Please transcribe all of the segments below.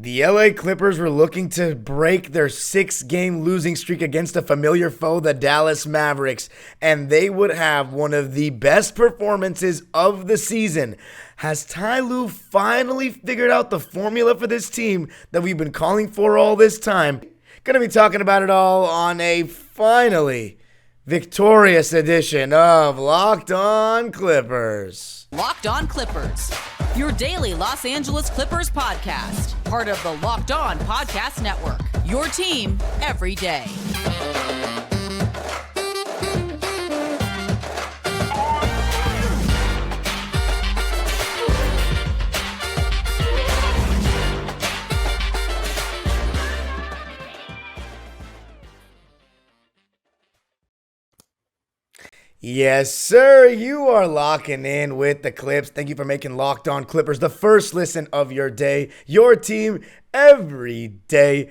The LA Clippers were looking to break their 6-game losing streak against a familiar foe, the Dallas Mavericks, and they would have one of the best performances of the season. Has Ty Lue finally figured out the formula for this team that we've been calling for all this time? Gonna be talking about it all on a finally victorious edition of Locked On Clippers. Locked On Clippers, your daily Los Angeles Clippers podcast, part of the Locked On Podcast Network, your team every day. Yes, sir. You are locking in with the Clips. Thank you for making Locked On Clippers the first listen of your day, your team every day.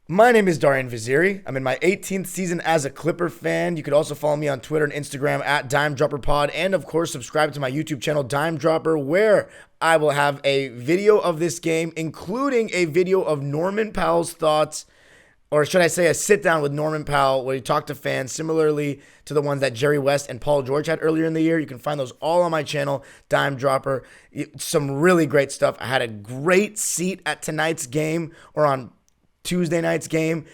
My name is Darian Vaziri. I'm in my 18th season as a Clipper fan. You could also follow me on Twitter and Instagram at DimeDropperPod, and of course, subscribe to my YouTube channel, Dime Dropper, where I will have a video of this game, including a video of Norman Powell's thoughts, or should I say a sit-down with Norman Powell where he talked to fans similarly to the ones that Jerry West and Paul George had earlier in the year. You can find those all on my channel, Dime Dropper. Some really great stuff. I had a great seat at tonight's game, or on Tuesday night's game,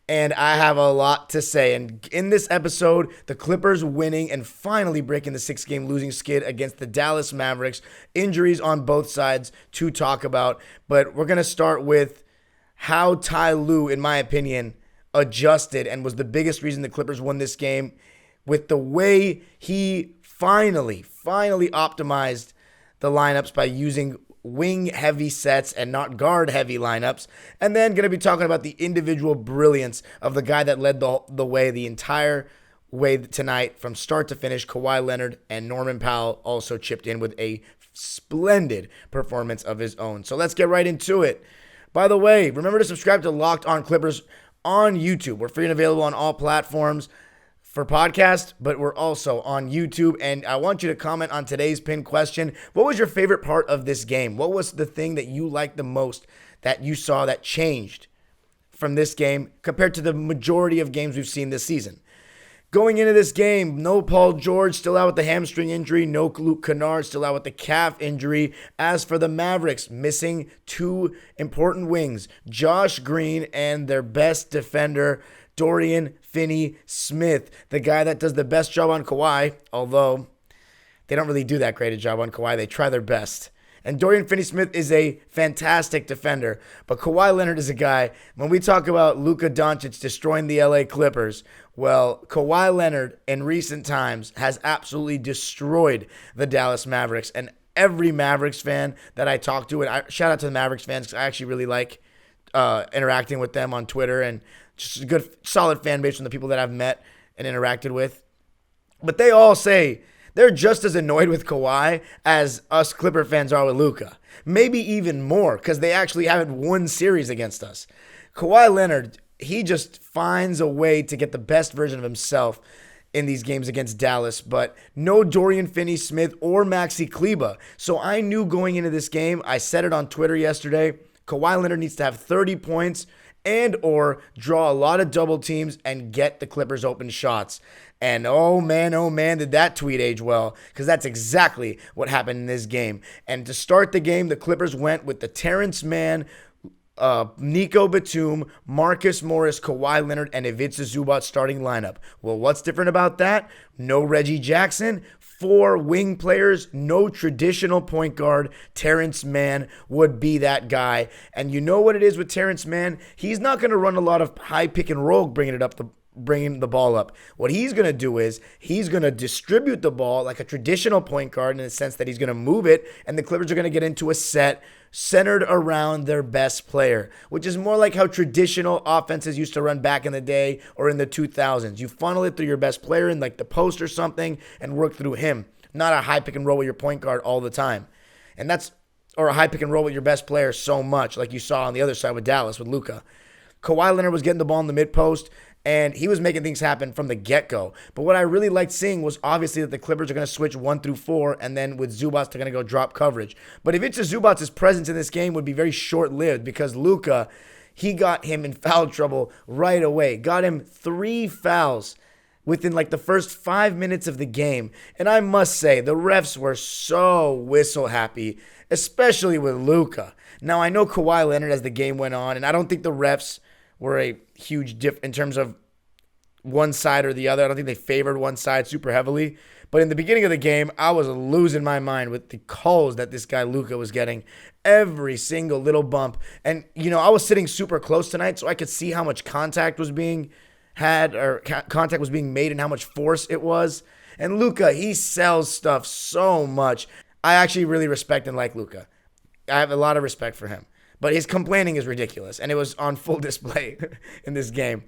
and I have a lot to say. And in this episode, the Clippers winning and finally breaking the 6-game losing skid against the Dallas Mavericks. Injuries on both sides to talk about, but we're going to start with how Ty Lue, in my opinion, adjusted and was the biggest reason the Clippers won this game, with the way he finally optimized the lineups by using wing-heavy sets and not guard-heavy lineups. And then going to be talking about the individual brilliance of the guy that led the way the entire way tonight from start to finish. Kawhi Leonard and Norman Powell also chipped in with a splendid performance of his own. So let's get right into it. By the way, remember to subscribe to Locked On Clippers on YouTube. We're free and available on all platforms for podcast, but we're also on YouTube. And I want you to comment on today's pinned question. What was your favorite part of this game? What was the thing that you liked the most that you saw that changed from this game compared to the majority of games we've seen this season? Going into this game, no Paul George, still out with the hamstring injury. No Luka Doncic, still out with the calf injury. As for the Mavericks, missing two important wings, Josh Green and their best defender, Dorian Finney-Smith, the guy that does the best job on Kawhi, although they don't really do that great a job on Kawhi. They try their best. And Dorian Finney-Smith is a fantastic defender. But Kawhi Leonard is a guy, when we talk about Luka Doncic destroying the LA Clippers, well, Kawhi Leonard in recent times has absolutely destroyed the Dallas Mavericks. And every Mavericks fan that I talk to, and I shout out to the Mavericks fans because I actually really like interacting with them on Twitter, and just a good, solid fan base from the people that I've met and interacted with. But they all say they're just as annoyed with Kawhi as us Clipper fans are with Luka. Maybe even more, because they actually haven't won series against us. Kawhi Leonard, he just finds a way to get the best version of himself in these games against Dallas, but no Dorian Finney-Smith or Maxi Kleber. So I knew going into this game, I said it on Twitter yesterday, Kawhi Leonard needs to have 30 points and or draw a lot of double teams and get the Clippers open shots. And oh man, did that tweet age well, because that's exactly what happened in this game. And to start the game, the Clippers went with the Terrence Mann, Nico Batum, Marcus Morris, Kawhi Leonard, and Ivica Zubac starting lineup. Well, what's different about that? No Reggie Jackson, 4 wing players, no traditional point guard. Terrence Mann would be that guy. And you know what it is with Terrence Mann? He's not going to run a lot of high pick and roll bringing the ball up. What he's going to do is he's going to distribute the ball like a traditional point guard, in the sense that he's going to move it, and the Clippers are going to get into a set centered around their best player, which is more like how traditional offenses used to run back in the day or in the 2000s. You funnel it through your best player in like the post or something and work through him, not a high pick and roll with your point guard all the time. And that's, or a high pick and roll with your best player so much, like you saw on the other side with Dallas with Luka. Kawhi Leonard was getting the ball in the mid post, And he was making things happen from the get-go. But what I really liked seeing was obviously that the Clippers are going to switch 1 through 4, and then with Zubac, they're going to go drop coverage. But Ivica Zubac's presence in this game would be very short-lived because Luka, he got him in foul trouble right away. Got him 3 fouls within like the first 5 minutes of the game. And I must say, the refs were so whistle happy, especially with Luka. Now, I know Kawhi Leonard as the game went on, and I don't think the refs were a huge diff in terms of one side or the other. I don't think they favored one side super heavily. But in the beginning of the game, I was losing my mind with the calls that this guy Luka was getting. Every single little bump. And, I was sitting super close tonight, so I could see how much contact was being had or contact was being made and how much force it was. And Luka, he sells stuff so much. I actually really respect and like Luka. I have a lot of respect for him. But his complaining is ridiculous, and it was on full display in this game.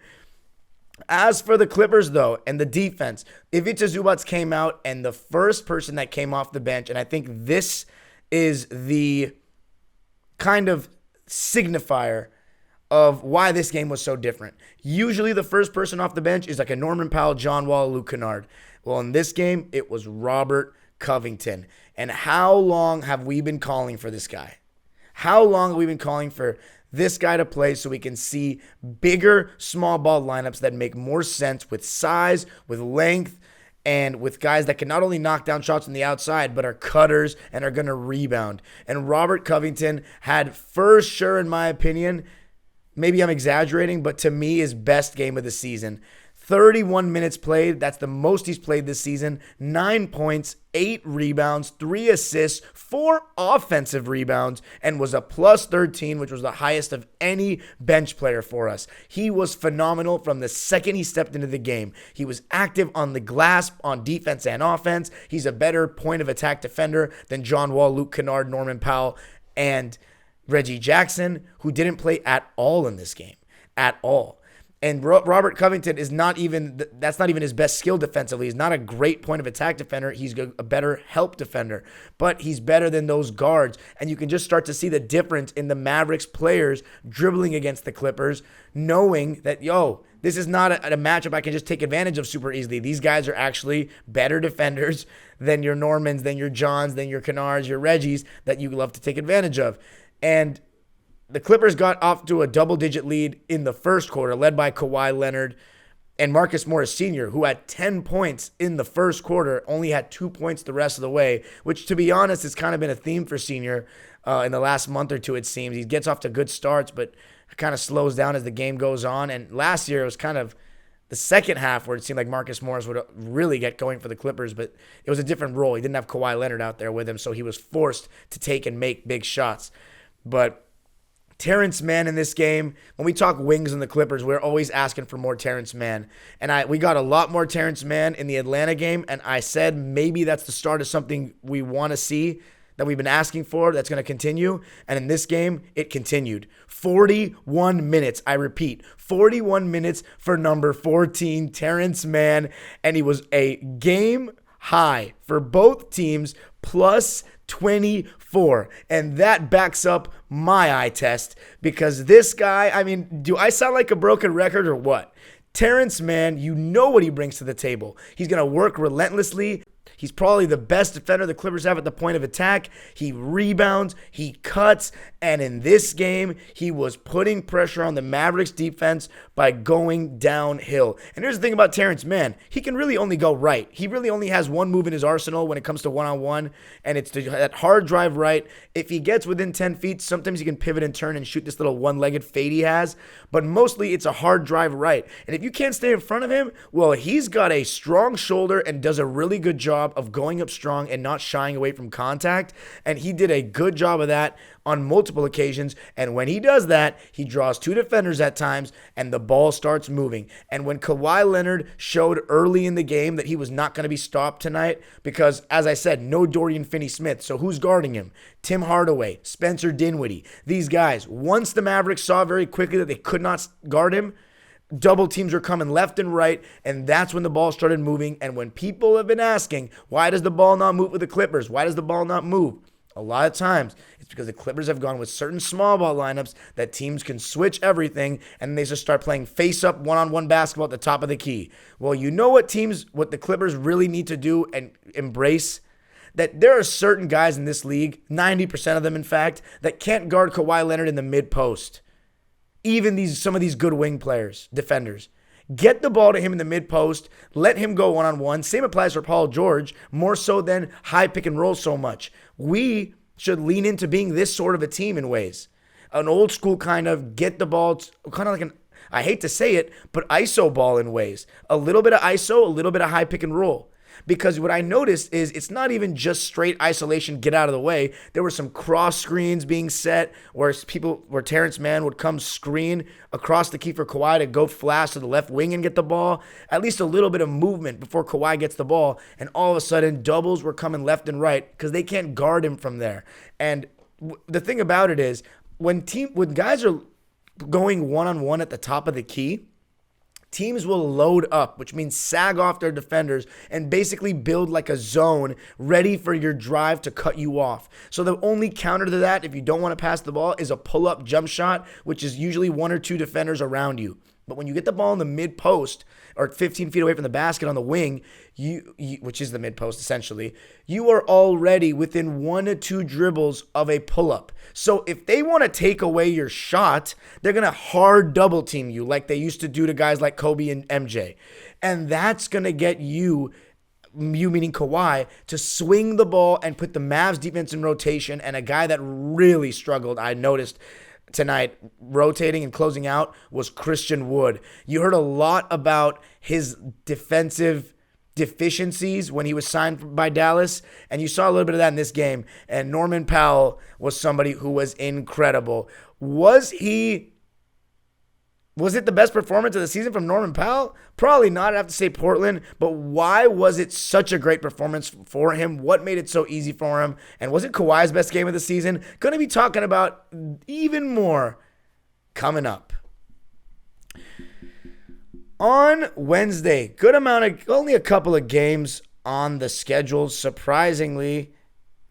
As for the Clippers, though, and the defense, Ivica Zubac came out, and the first person that came off the bench, and I think this is the kind of signifier of why this game was so different. Usually the first person off the bench is like a Norman Powell, John Wall, Luke Kennard. Well, in this game, it was Robert Covington. And how long have we been calling for this guy? How long have we been calling for this guy to play so we can see bigger small ball lineups that make more sense with size, with length, and with guys that can not only knock down shots on the outside, but are cutters and are going to rebound. And Robert Covington had, for sure, in my opinion, maybe I'm exaggerating, but to me, his best game of the season. 31 minutes played. That's the most he's played this season. 9 points, 8 rebounds, 3 assists, 4 offensive rebounds, and was a plus 13, which was the highest of any bench player for us. He was phenomenal from the second he stepped into the game. He was active on the glass, on defense and offense. He's a better point of attack defender than John Wall, Luke Kennard, Norman Powell, and Reggie Jackson, who didn't play at all in this game. At all. And Robert Covington is that's not even his best skill defensively. He's not a great point of attack defender. He's a better help defender, but he's better than those guards. And you can just start to see the difference in the Mavericks players dribbling against the Clippers, knowing that, this is not a matchup I can just take advantage of super easily. These guys are actually better defenders than your Normans, than your Johns, than your Kennards, your Reggies that you love to take advantage of. And the Clippers got off to a double-digit lead in the first quarter, led by Kawhi Leonard and Marcus Morris Sr., who had 10 points in the first quarter, only had 2 points the rest of the way, which, to be honest, has kind of been a theme for Sr. In the last month or two, it seems. He gets off to good starts, but kind of slows down as the game goes on. And last year, it was kind of the second half where it seemed like Marcus Morris would really get going for the Clippers, but it was a different role. He didn't have Kawhi Leonard out there with him, so he was forced to take and make big shots. But Terrence Mann in this game, when we talk wings in the Clippers, we're always asking for more Terrence Mann. And we got a lot more Terrence Mann in the Atlanta game, and I said maybe that's the start of something we want to see that we've been asking for that's going to continue. And in this game, it continued. 41 minutes, I repeat, 41 minutes for number 14, Terrence Mann, and he was a game high for both teams, plus 24. And that backs up my eye test because this guy, do I sound like a broken record or what? Terrence Mann, you know what he brings to the table. He's going to work relentlessly. He's probably the best defender the Clippers have at the point of attack. He rebounds, he cuts, and in this game, he was putting pressure on the Mavericks defense by going downhill. And here's the thing about Terrence Mann. He can really only go right. He really only has one move in his arsenal when it comes to one-on-one, and it's that hard drive right. If he gets within 10 feet, sometimes he can pivot and turn and shoot this little one-legged fade he has, but mostly it's a hard drive right. And if you can't stay in front of him, well, he's got a strong shoulder and does a really good job of going up strong and not shying away from contact. And he did a good job of that on multiple occasions. And when he does that, he draws two defenders at times and the ball starts moving. And when Kawhi Leonard showed early in the game that he was not going to be stopped tonight, because as I said, no Dorian Finney-Smith. So who's guarding him? Tim Hardaway, Spencer Dinwiddie. These guys, once the Mavericks saw very quickly that they could not guard him, double teams were coming left and right, and that's when the ball started moving. And when people have been asking, why does the ball not move with the Clippers? Why does the ball not move? A lot of times, it's because the Clippers have gone with certain small ball lineups that teams can switch everything, and they just start playing face-up, one-on-one basketball at the top of the key. Well, you know what the Clippers really need to do and embrace? That there are certain guys in this league, 90% of them, in fact, that can't guard Kawhi Leonard in the mid-post. Even some of these good wing players, defenders. Get the ball to him in the mid-post. Let him go one-on-one. Same applies for Paul George, more so than high pick and roll so much. We should lean into being this sort of a team in ways. An old school kind of get the ball, kind of like I hate to say it, but ISO ball in ways. A little bit of ISO, a little bit of high pick and roll. Because what I noticed is it's not even just straight isolation, get out of the way. There were some cross screens being set where Terrence Mann would come screen across the key for Kawhi to go flash to the left wing and get the ball. At least a little bit of movement before Kawhi gets the ball. And all of a sudden, doubles were coming left and right because they can't guard him from there. And the thing about it is, when guys are going one-on-one at the top of the key, teams will load up, which means sag off their defenders and basically build like a zone ready for your drive to cut you off. So the only counter to that, if you don't want to pass the ball, is a pull-up jump shot, which is usually one or two defenders around you. But when you get the ball in the mid-post or 15 feet away from the basket on the wing, which is the mid-post essentially, you are already within 1 to 2 dribbles of a pull-up. So if they want to take away your shot, they're going to hard double team you like they used to do to guys like Kobe and MJ. And that's going to get you meaning Kawhi, to swing the ball and put the Mavs defense in rotation. And a guy that really struggled, I noticed tonight, rotating and closing out, was Christian Wood. You heard a lot about his defensive deficiencies when he was signed by Dallas, and you saw a little bit of that in this game. And Norman Powell was somebody who was incredible. Was it the best performance of the season from Norman Powell? Probably not. I'd have to say Portland. But why was it such a great performance for him? What made it so easy for him? And was it Kawhi's best game of the season? Going to be talking about even more coming up. On Wednesday, only a couple of games on the schedule, surprisingly,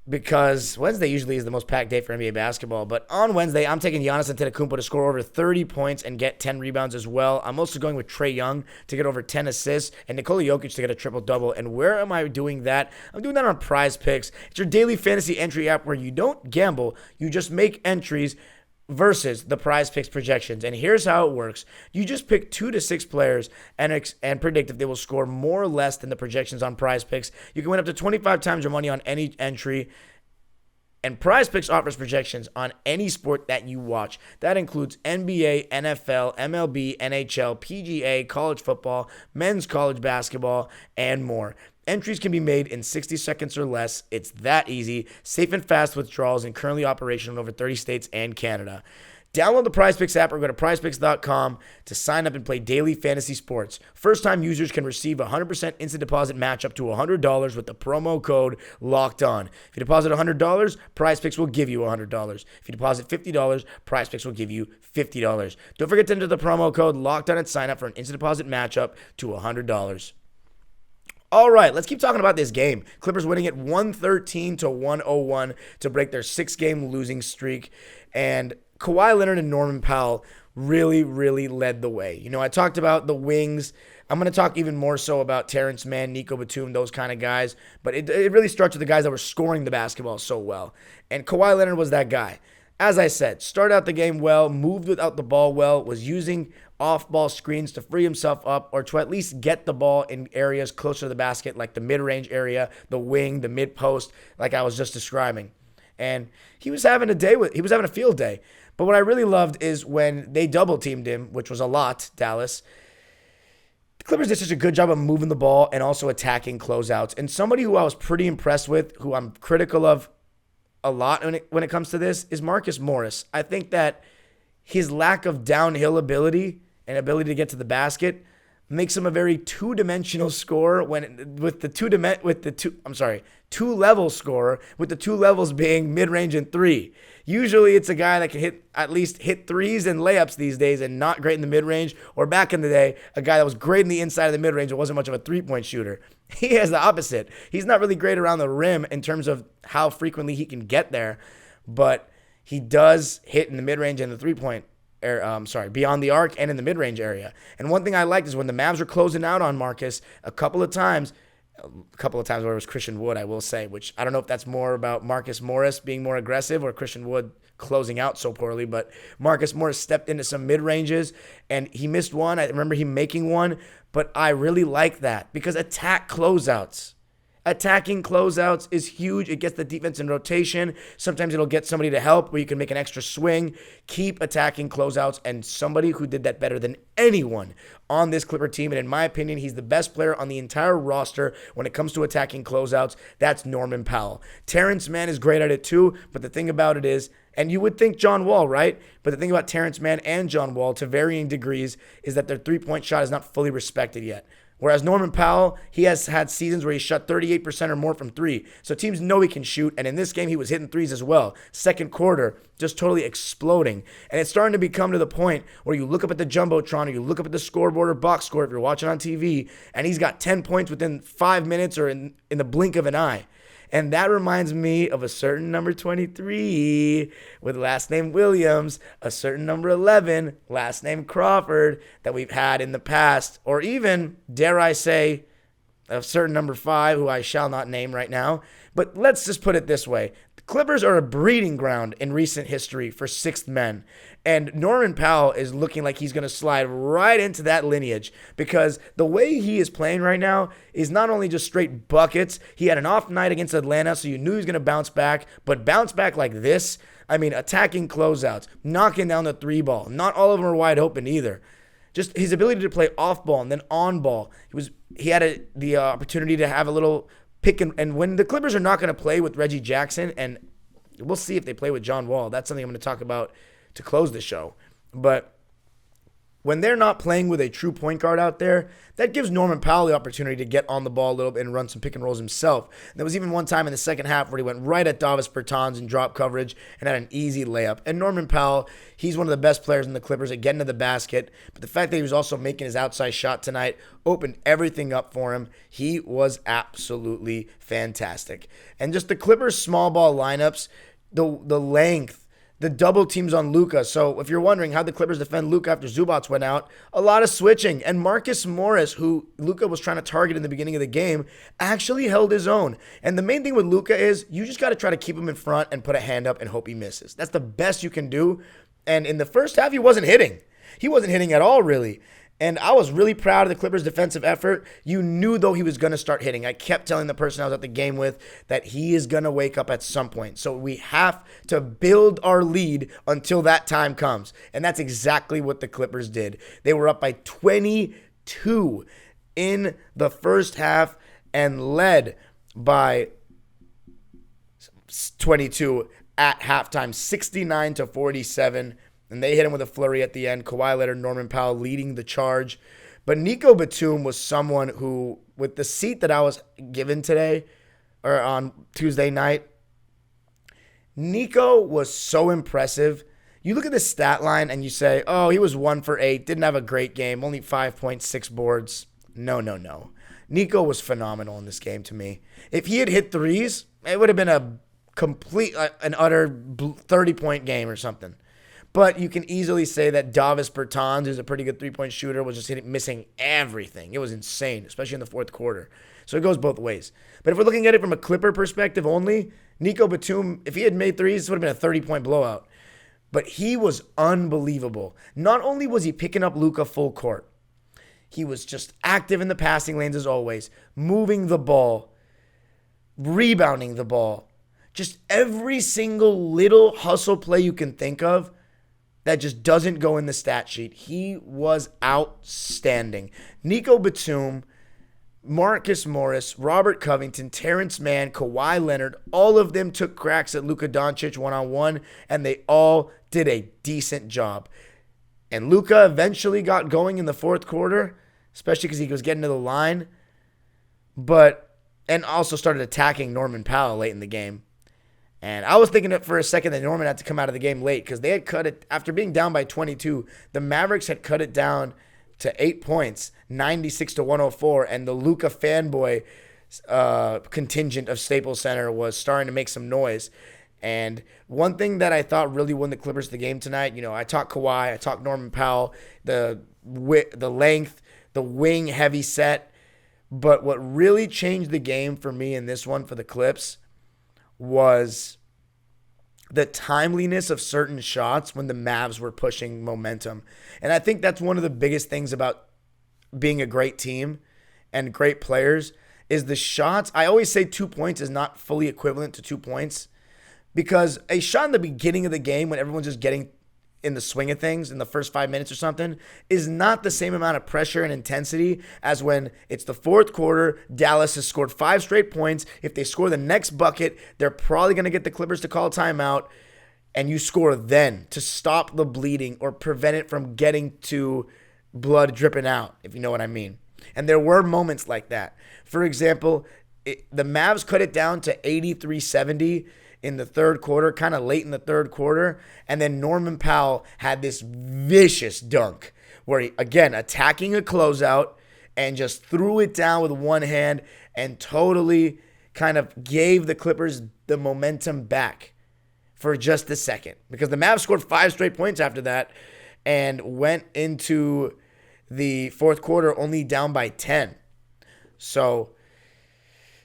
because Wednesday usually is the most packed day for NBA basketball. But on Wednesday, I'm taking Giannis Antetokounmpo to score over 30 points and get 10 rebounds as well. I'm also going with Trae Young to get over 10 assists and Nikola Jokic to get a triple-double. And where am I doing that? I'm doing that on PrizePicks. It's your daily fantasy entry app where you don't gamble, you just make entries versus the PrizePicks projections. And here's how it works. You just pick 2 to 6 players and predict if they will score more or less than the projections on PrizePicks. You can win up to 25 times your money on any entry. And PrizePicks offers projections on any sport that you watch. That includes NBA, NFL, MLB, NHL, PGA, college football, men's college basketball, and more. Entries can be made in 60 seconds or less. It's that easy. Safe and fast withdrawals and currently operational in over 30 states and Canada. Download the PrizePicks app or go to prizepicks.com to sign up and play daily fantasy sports. First-time users can receive a 100% instant deposit match up to $100 with the promo code LOCKEDON. If you deposit $100, PrizePicks will give you $100. If you deposit $50, PrizePicks will give you $50. Don't forget to enter the promo code LOCKEDON and sign up for an instant deposit match up to $100. All right, let's keep talking about this game. Clippers winning it 113 to 101 to break their 6-game losing streak. And Kawhi Leonard and Norman Powell really, really led the way. You know, I talked about the wings. I'm going to talk even more so about Terrence Mann, Nico Batum, those kind of guys. But it really starts with the guys that were scoring the basketball so well. And Kawhi Leonard was that guy. As I said, started out the game well, moved without the ball well, was using off-ball screens to free himself up or to at least get the ball in areas closer to the basket, like the mid-range area, the wing, the mid-post, like I was just describing. And he was having a field day. But what I really loved is when they double-teamed him, which was a lot, Dallas. The Clippers did such a good job of moving the ball and also attacking closeouts. And somebody who I was pretty impressed with, who I'm critical of a lot when it comes to this, is Marcus Morris. I think that his lack of downhill ability and ability to get to the basket makes him a very two-dimensional scorer two-level scorer, with the 2 levels being mid-range and 3. Usually it's a guy that can at least hit threes and layups these days and not great in the mid-range, or back in the day, a guy that was great in the inside of the mid-range but wasn't much of a three-point shooter. He has the opposite. He's not really great around the rim in terms of how frequently he can get there, but he does hit in the mid-range and the three-point beyond the arc and in the mid-range area. And one thing I liked is when the Mavs were closing out on Marcus a couple of times where it was Christian Wood, I will say, which I don't know if that's more about Marcus Morris being more aggressive or Christian Wood closing out so poorly, but Marcus Morris stepped into some mid-ranges and he missed one. I remember him making one, but I really like that because attack closeouts. Attacking closeouts is huge. It gets the defense in rotation. Sometimes it'll get somebody to help where you can make an extra swing. Keep attacking closeouts, and somebody who did that better than anyone on this Clipper team, and in my opinion, he's the best player on the entire roster when it comes to attacking closeouts, that's Norman Powell. Terrence Mann is great at it too, but the thing about it is, and you would think John Wall, right? But the thing about Terrence Mann and John Wall, to varying degrees, is that their three-point shot is not fully respected yet. Whereas Norman Powell, he has had seasons where he shot 38% or more from three. So teams know he can shoot, and in this game, he was hitting threes as well. Second quarter, just totally exploding. And it's starting to become to the point where you look up at the Jumbotron or you look up at the scoreboard or box score if you're watching on TV, and he's got 10 points within 5 minutes or in the blink of an eye. And that reminds me of a certain number 23 with last name Williams, a certain number 11, last name Crawford that we've had in the past, or even, dare I say, a certain number 5 who I shall not name right now. But let's just put it this way. The Clippers are a breeding ground in recent history for sixth men. And Norman Powell is looking like he's going to slide right into that lineage because the way he is playing right now is not only just straight buckets. He had an off night against Atlanta, so you knew he was going to bounce back. But bounce back like this, I mean, attacking closeouts, knocking down the three ball. Not all of them are wide open either. Just his ability to play off ball and then on ball. He had the opportunity to have a little pick and when the Clippers are not going to play with Reggie Jackson, and we'll see if they play with John Wall. That's something I'm going to talk about to close the show. But when they're not playing with a true point guard out there, that gives Norman Powell the opportunity to get on the ball a little bit and run some pick and rolls himself. And there was even one time in the second half where he went right at Davis Bertans in drop coverage and had an easy layup. And Norman Powell, he's one of the best players in the Clippers at getting to the basket. But the fact that he was also making his outside shot tonight opened everything up for him. He was absolutely fantastic. And just the Clippers small ball lineups, the length, the double teams on Luka. So if you're wondering how the Clippers defend Luka after Zubac went out, a lot of switching. And Marcus Morris, who Luka was trying to target in the beginning of the game, actually held his own. And the main thing with Luka is you just got to try to keep him in front and put a hand up and hope he misses. That's the best you can do. And in the first half, he wasn't hitting. He wasn't hitting at all, really. And I was really proud of the Clippers' defensive effort. You knew, though, he was going to start hitting. I kept telling the person I was at the game with that he is going to wake up at some point. So we have to build our lead until that time comes. And that's exactly what the Clippers did. They were up by 22 in the first half and led by 22 at halftime, 69-47. And they hit him with a flurry at the end. Kawhi Leonard, Norman Powell leading the charge. But Nico Batum was someone who, with the seat that I was given today, or on Tuesday night, Nico was so impressive. You look at the stat line and you say, oh, he was 1 for 8, didn't have a great game, only 5.6 boards. No. Nico was phenomenal in this game to me. If he had hit threes, it would have been an utter 30-point game or something. But you can easily say that Davis Bertans, who's a pretty good three-point shooter, was just missing everything. It was insane, especially in the fourth quarter. So it goes both ways. But if we're looking at it from a Clipper perspective only, Nico Batum, if he had made threes, this would have been a 30-point blowout. But he was unbelievable. Not only was he picking up Luka full court, he was just active in the passing lanes as always, moving the ball, rebounding the ball. Just every single little hustle play you can think of that just doesn't go in the stat sheet. He was outstanding. Nico Batum, Marcus Morris, Robert Covington, Terrence Mann, Kawhi Leonard, all of them took cracks at Luka Doncic one-on-one, and they all did a decent job. And Luka eventually got going in the fourth quarter, especially because he was getting to the line, and also started attacking Norman Powell late in the game. And I was thinking for a second that Norman had to come out of the game late because they had cut it after being down by 22. The Mavericks had cut it down to 8 points, 96-104, and the Luka fanboy contingent of Staples Center was starting to make some noise. And one thing that I thought really won the Clippers the game tonight, I talked Kawhi, I talked Norman Powell, the length, the wing heavy set. But what really changed the game for me in this one for the Clips was the timeliness of certain shots when the Mavs were pushing momentum. And I think that's one of the biggest things about being a great team and great players is the shots. I always say 2 points is not fully equivalent to 2 points because a shot in the beginning of the game when everyone's just getting in the swing of things in the first 5 minutes or something is not the same amount of pressure and intensity as when it's the fourth quarter. Dallas has scored 5 straight points. If they score the next bucket, they're probably going to get the Clippers to call a timeout, and you score then to stop the bleeding or prevent it from getting to blood dripping out, if you know what I mean. And there were moments like that. For example, the Mavs cut it down to 83-70 in the third quarter, kind of late in the third quarter. And then Norman Powell had this vicious dunk where he, again, attacking a closeout and just threw it down with one hand and totally kind of gave the Clippers the momentum back for just a second. Because the Mavs scored 5 straight points after that and went into the fourth quarter only down by 10. So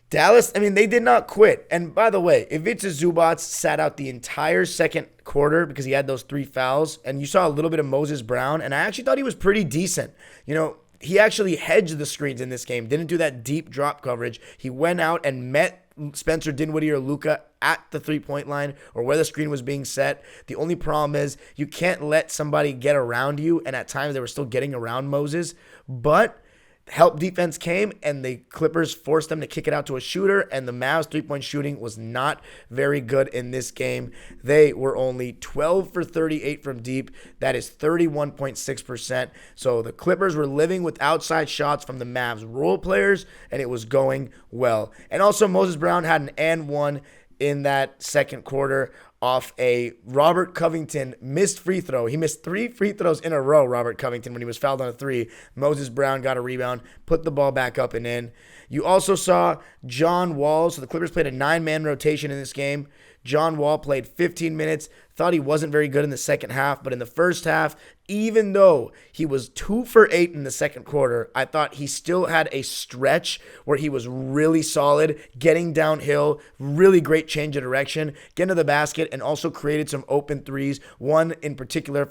Dallas, they did not quit. And by the way, Ivica Zubac sat out the entire second quarter because he had those 3 fouls. And you saw a little bit of Moses Brown. And I actually thought he was pretty decent. He actually hedged the screens in this game. Didn't do that deep drop coverage. He went out and met Spencer Dinwiddie or Luka at the 3-point line or where the screen was being set. The only problem is you can't let somebody get around you. And at times they were still getting around Moses. But help defense came, and the Clippers forced them to kick it out to a shooter, and the Mavs' three-point shooting was not very good in this game. They were only 12 for 38 from deep. That is 31.6%. So the Clippers were living with outside shots from the Mavs role players, and it was going well. And also Moses Brown had an and one in that second quarter off a Robert Covington missed free throw. He missed 3 free throws in a row, Robert Covington, when he was fouled on a 3. Moses Brown got a rebound, put the ball back up and in. You also saw John Wall. So the Clippers played a 9-man rotation in this game. John Wall played 15 minutes. Thought he wasn't very good in the second half, but in the first half, even though he was 2 for 8 in the second quarter, I thought he still had a stretch where he was really solid, getting downhill, really great change of direction, getting to the basket, and also created some open threes. One in particular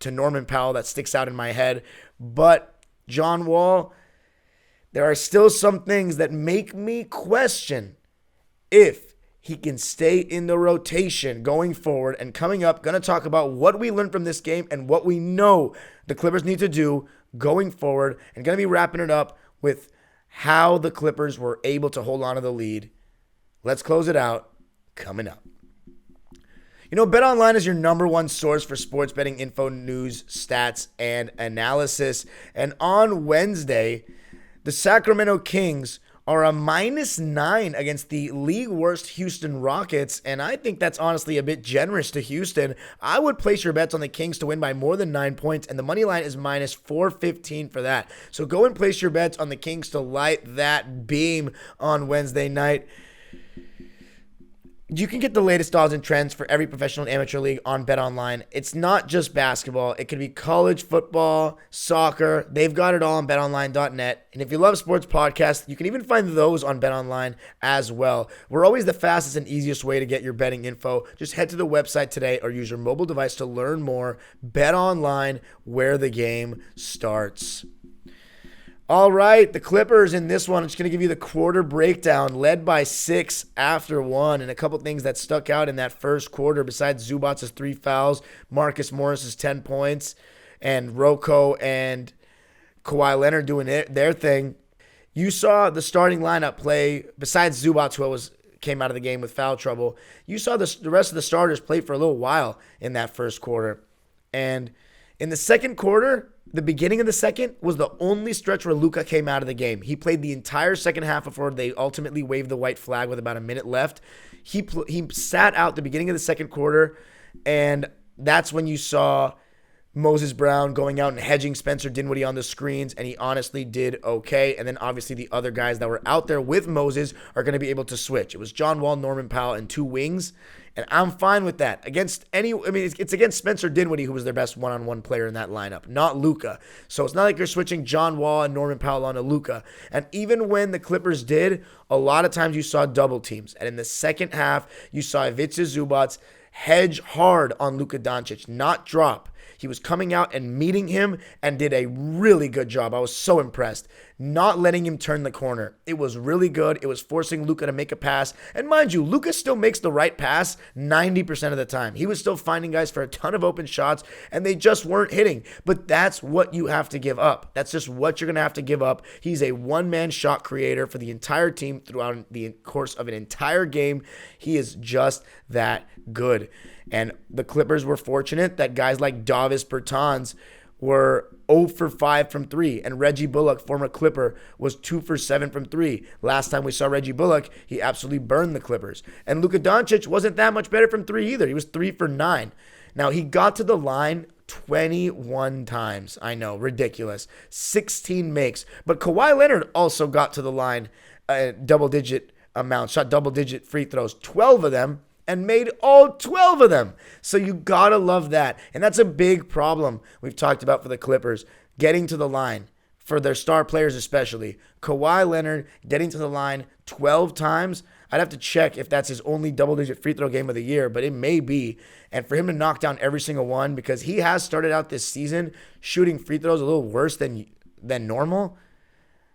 to Norman Powell that sticks out in my head. But John Wall, there are still some things that make me question if he can stay in the rotation going forward. And coming up, going to talk about what we learned from this game and what we know the Clippers need to do going forward. And going to be wrapping it up with how the Clippers were able to hold on to the lead. Let's close it out coming up. BetOnline is your number one source for sports betting info, news, stats, and analysis. And on Wednesday, the Sacramento Kings are a -9 against the league worst Houston Rockets, and I think that's honestly a bit generous to Houston. I would place your bets on the Kings to win by more than 9 points, and the money line is -415 for that. So go and place your bets on the Kings to light that beam on Wednesday night. You can get the latest odds and trends for every professional and amateur league on BetOnline. It's not just basketball. It could be college football, soccer. They've got it all on betonline.net. And if you love sports podcasts, you can even find those on BetOnline as well. We're always the fastest and easiest way to get your betting info. Just head to the website today or use your mobile device to learn more. BetOnline, where the game starts. All right, the Clippers in this one, I'm just going to give you the quarter breakdown, led by 6 after 1, and a couple things that stuck out in that first quarter besides Zubac's 3 fouls, Marcus Morris's 10 points, and Rocco and Kawhi Leonard doing their thing. You saw the starting lineup play, besides Zubac, who came out of the game with foul trouble. You saw the rest of the starters play for a little while in that first quarter. And in the second quarter, the beginning of the second was the only stretch where Luka came out of the game. He played the entire second half before they ultimately waved the white flag with about a minute left. he sat out the beginning of the second quarter, and that's when you saw Moses Brown going out and hedging Spencer Dinwiddie on the screens, and he honestly did okay. And then obviously the other guys that were out there with Moses are going to be able to switch. It was John Wall, Norman Powell, and 2 wings, and I'm fine with that. It's against Spencer Dinwiddie, who was their best one-on-one player in that lineup, not Luka. So it's not like you're switching John Wall and Norman Powell onto Luka. And even when the Clippers did, a lot of times you saw double teams. And in the second half, you saw Ivica Zubac hedge hard on Luka Doncic, not drop. He was coming out and meeting him and did a really good job. I was so impressed. Not letting him turn the corner. It was really good. It was forcing Luka to make a pass. And mind you, Luka still makes the right pass 90% of the time. He was still finding guys for a ton of open shots, and they just weren't hitting. But that's what you have to give up. That's just what you're going to have to give up. He's a one-man shot creator for the entire team throughout the course of an entire game. He is just that good. And the Clippers were fortunate that guys like Davis Bertans were 0 for 5 from 3. And Reggie Bullock, former Clipper, was 2 for 7 from 3. Last time we saw Reggie Bullock, he absolutely burned the Clippers. And Luka Doncic wasn't that much better from 3 either. He was 3 for 9. Now, he got to the line 21 times. I know, ridiculous. 16 makes. But Kawhi Leonard also got to the line double-digit amounts, shot double-digit free throws, 12 of them, and made all 12 of them. So you gotta love that. And that's a big problem we've talked about for the Clippers, getting to the line, for their star players especially. Kawhi Leonard getting to the line 12 times. I'd have to check if that's his only double-digit free throw game of the year, but it may be. And for him to knock down every single one, because he has started out this season shooting free throws a little worse than normal,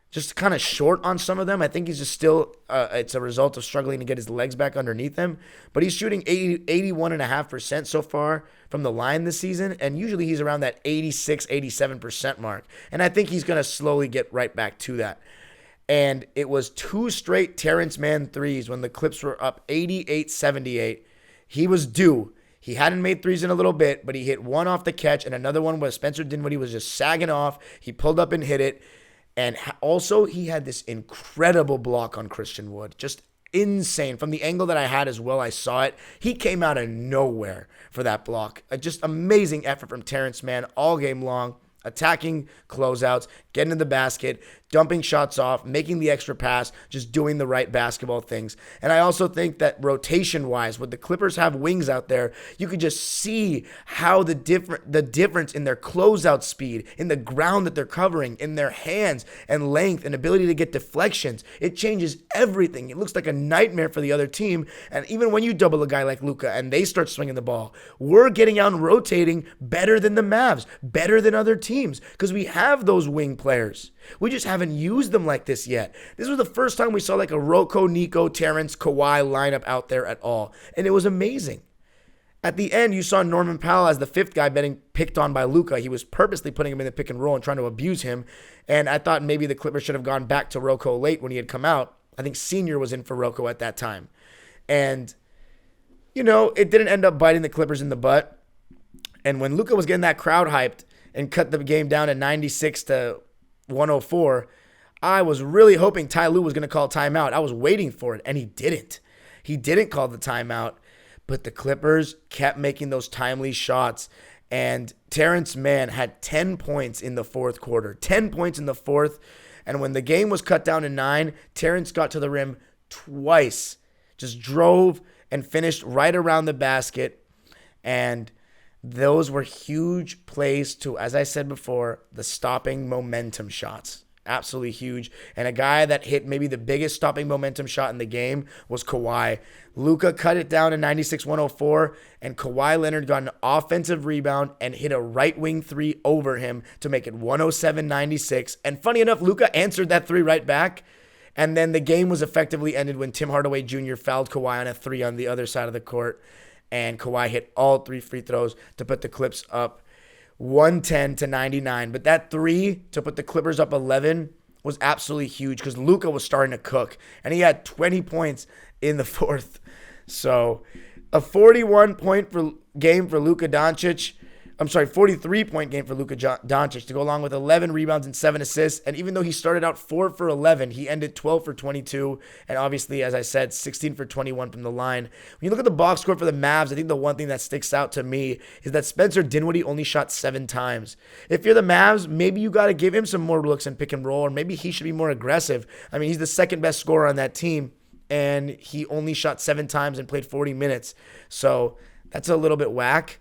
just kind of short on some of them. I think he's just still, it's a result of struggling to get his legs back underneath him. But he's shooting 81.5% so far from the line this season. And usually he's around that 86, 87% mark. And I think he's going to slowly get right back to that. And it was 2 straight Terrence Mann threes when the Clips were up 88-78. He was due. He hadn't made threes in a little bit, but he hit one off the catch and another one where Spencer Dinwiddie was just sagging off. He pulled up and hit it. And also, he had this incredible block on Christian Wood. Just insane. From the angle that I had as well, I saw it. He came out of nowhere for that block. Just amazing effort from Terrence Mann all game long. Attacking closeouts, getting to the basket, dumping shots off, making the extra pass, just doing the right basketball things. And I also think that rotation-wise, when the Clippers have wings out there, you could just see how the difference in their closeout speed, in the ground that they're covering, in their hands and length and ability to get deflections. It changes everything. It looks like a nightmare for the other team. And even when you double a guy like Luka and they start swinging the ball, we're getting out and rotating better than the Mavs, better than other teams, because we have those wing players. We just haven't used them like this yet. This was the first time we saw like a Rocco, Nico, Terrence, Kawhi lineup out there at all. And it was amazing. At the end, you saw Norman Powell as the 5th guy getting picked on by Luka. He was purposely putting him in the pick and roll and trying to abuse him. And I thought maybe the Clippers should have gone back to Rocco late when he had come out. I think Senior was in for Rocco at that time. And, you know, it didn't end up biting the Clippers in the butt. And when Luka was getting that crowd hyped and cut the game down to 96-104, I was really hoping Ty Lue was going to call timeout. I was waiting for it, and he didn't. He didn't call the timeout, but the Clippers kept making those timely shots, and Terrence Mann had 10 points in the fourth quarter. 10 points in the fourth, and when the game was cut down to 9, Terrence got to the rim twice, just drove and finished right around the basket, and those were huge plays to, as I said before, the stopping momentum shots. Absolutely huge. And a guy that hit maybe the biggest stopping momentum shot in the game was Kawhi. Luka cut it down to 96-104, and Kawhi Leonard got an offensive rebound and hit a right wing 3 over him to make it 107-96. And funny enough, Luka answered that 3 right back. And then the game was effectively ended when Tim Hardaway Jr. fouled Kawhi on a 3 on the other side of the court. And Kawhi hit all 3 free throws to put the Clips up 110-99. But that 3 to put the Clippers up 11 was absolutely huge because Luka was starting to cook. And he had 20 points in the fourth. So a 41-point game for Luka Doncic. 43-point game for Luka Doncic to go along with 11 rebounds and 7 assists. And even though he started out 4 for 11, he ended 12 for 22. And obviously, as I said, 16 for 21 from the line. When you look at the box score for the Mavs, I think the one thing that sticks out to me is that Spencer Dinwiddie only shot 7 times. If you're the Mavs, maybe you got to give him some more looks and pick and roll, or maybe he should be more aggressive. I mean, he's the second best scorer on that team, and he only shot 7 times and played 40 minutes. So that's a little bit whack.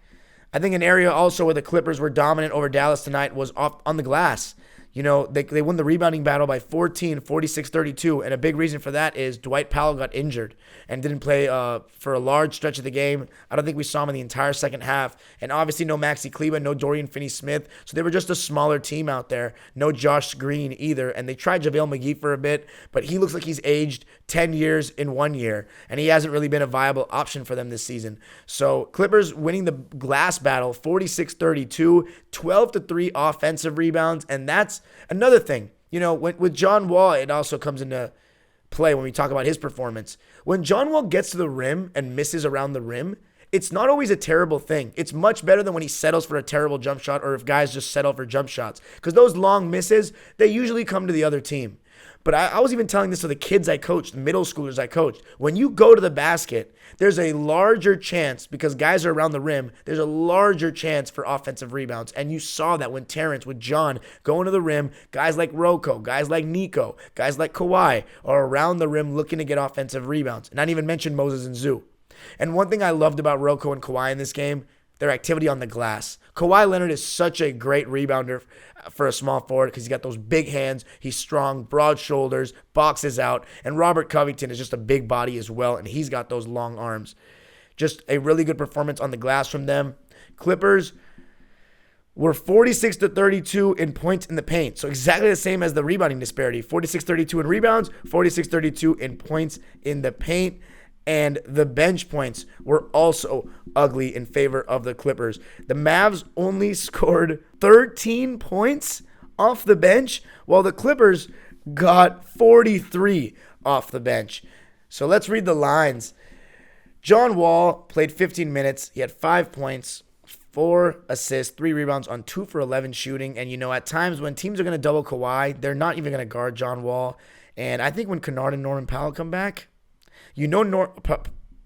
I think an area also where the Clippers were dominant over Dallas tonight was off on the glass. You know, they won the rebounding battle by 14, 46-32, and a big reason for that is Dwight Powell got injured and didn't play for a large stretch of the game. I don't think we saw him in the entire second half. And obviously no Maxi Kleber, no Dorian Finney-Smith, so they were just a smaller team out there. No Josh Green either, and they tried JaVale McGee for a bit, but he looks like he's aged 10 years in 1 year, and he hasn't really been a viable option for them this season. So Clippers winning the glass battle 46-32, 12-3 offensive rebounds, and that's another thing. You know, with John Wall, it also comes into play when we talk about his performance. When John Wall gets to the rim and misses around the rim, it's not always a terrible thing. It's much better than when he settles for a terrible jump shot, or if guys just settle for jump shots. Because those long misses, they usually come to the other team. But I was even telling this to the kids I coached, the middle schoolers I coached. When you go to the basket, there's a larger chance, because guys are around the rim, there's a larger chance for offensive rebounds. And you saw that when Terrence, with John, going to the rim, guys like Rocco, guys like Nico, guys like Kawhi are around the rim looking to get offensive rebounds. Not even mention Moses and Zoo. And one thing I loved about Rocco and Kawhi in this game, their activity on the glass. Kawhi Leonard is such a great rebounder for a small forward because he's got those big hands. He's strong, broad shoulders, boxes out. And Robert Covington is just a big body as well, and he's got those long arms. Just a really good performance on the glass from them. Clippers were 46-32 in points in the paint. So exactly the same as the rebounding disparity. 46-32 in rebounds, 46-32 in points in the paint. And the bench points were also ugly in favor of the Clippers. The Mavs only scored 13 points off the bench, while the Clippers got 43 off the bench. So let's read the lines. John Wall played 15 minutes. He had 5 points, 4 assists, 3 rebounds on 2 for 11 shooting. And, you know, at times when teams are going to double Kawhi, they're not even going to guard John Wall. And I think when Kennard and Norman Powell come back, you know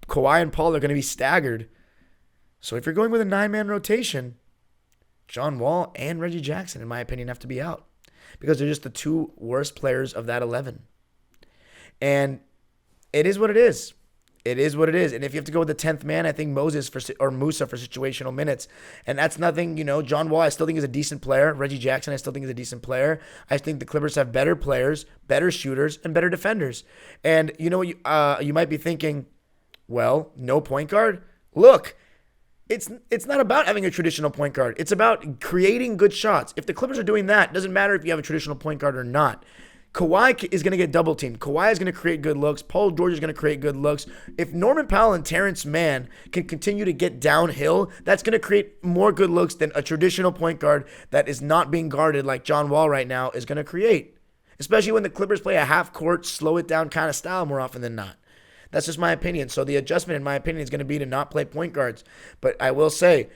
Kawhi and Paul are going to be staggered. So if you're going with a 9-man rotation, John Wall and Reggie Jackson, in my opinion, have to be out because they're just the 2 worst players of that 11. And it is what it is. It is what it is. And if you have to go with the 10th man, I think Musa for situational minutes. And that's nothing, you know, John Wall I still think is a decent player. Reggie Jackson I still think is a decent player. I think the Clippers have better players, better shooters, and better defenders. And, you know, you might be thinking, well, no point guard? Look, it's not about having a traditional point guard. It's about creating good shots. If the Clippers are doing that, it doesn't matter if you have a traditional point guard or not. Kawhi is going to get double teamed. Kawhi is going to create good looks. Paul George is going to create good looks. If Norman Powell and Terrence Mann can continue to get downhill, that's going to create more good looks than a traditional point guard that is not being guarded like John Wall right now is going to create. Especially when the Clippers play a half-court, slow it down kind of style more often than not. That's just my opinion. So the adjustment, in my opinion, is going to be to not play point guards. But I will say,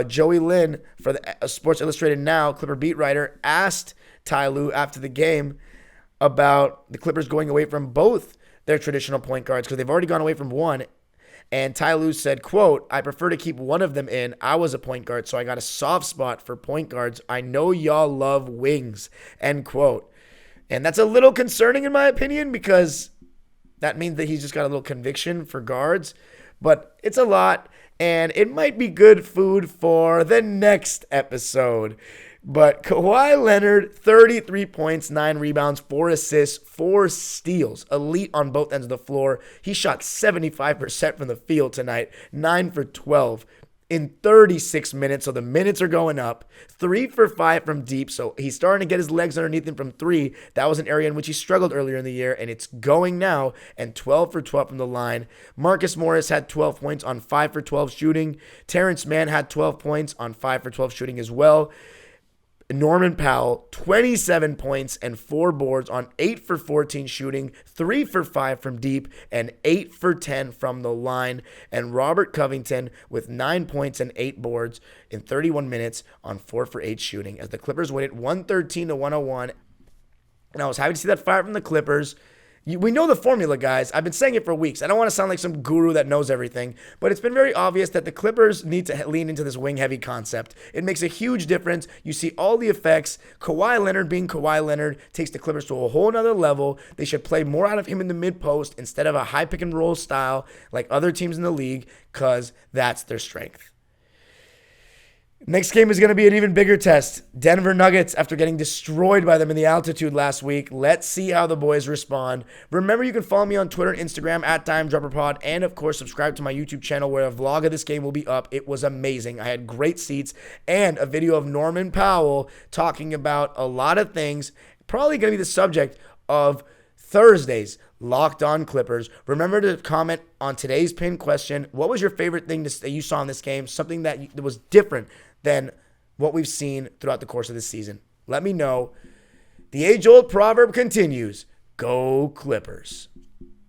Joey Lynn, for the Sports Illustrated Now, Clipper beat writer, asked Ty Lue after the game about the Clippers going away from both their traditional point guards because they've already gone away from one. And Ty Lue said, quote, "I prefer to keep one of them in. I was a point guard, so I got a soft spot for point guards. I know y'all love wings," end quote. And that's a little concerning in my opinion because that means that he's just got a little conviction for guards. But it's a lot, and it might be good food for the next episode. But Kawhi Leonard, 33 points, 9 rebounds, 4 assists, 4 steals. Elite on both ends of the floor. He shot 75% from the field tonight, 9 for 12 in 36 minutes. So the minutes are going up. 3 for 5 from deep. So he's starting to get his legs underneath him from 3. That was an area in which he struggled earlier in the year, and it's going now. And 12 for 12 from the line. Marcus Morris had 12 points on 5 for 12 shooting. Terrence Mann had 12 points on 5 for 12 shooting as well. Norman Powell, 27 points and 4 boards on 8 for 14 shooting, 3 for 5 from deep, and 8 for 10 from the line. And Robert Covington with 9 points and 8 boards in 31 minutes on 4 for 8 shooting as the Clippers win it 113-101. And I was happy to see that fire from the Clippers. We know the formula, guys. I've been saying it for weeks. I don't want to sound like some guru that knows everything, but it's been very obvious that the Clippers need to lean into this wing-heavy concept. It makes a huge difference. You see all the effects. Kawhi Leonard being Kawhi Leonard takes the Clippers to a whole nother level. They should play more out of him in the mid-post instead of a high pick-and-roll style like other teams in the league, because that's their strength. Next game is going to be an even bigger test. Denver Nuggets, after getting destroyed by them in the altitude last week. Let's see how the boys respond. Remember, you can follow me on Twitter and Instagram at DimeDropperPod. And, of course, subscribe to my YouTube channel where a vlog of this game will be up. It was amazing. I had great seats and a video of Norman Powell talking about a lot of things. Probably going to be the subject of Thursday's Locked On Clippers. Remember to comment on today's pinned question. What was your favorite thing that you saw in this game? Something that was different than what we've seen throughout the course of this season. Let me know. The age-old proverb continues. Go Clippers.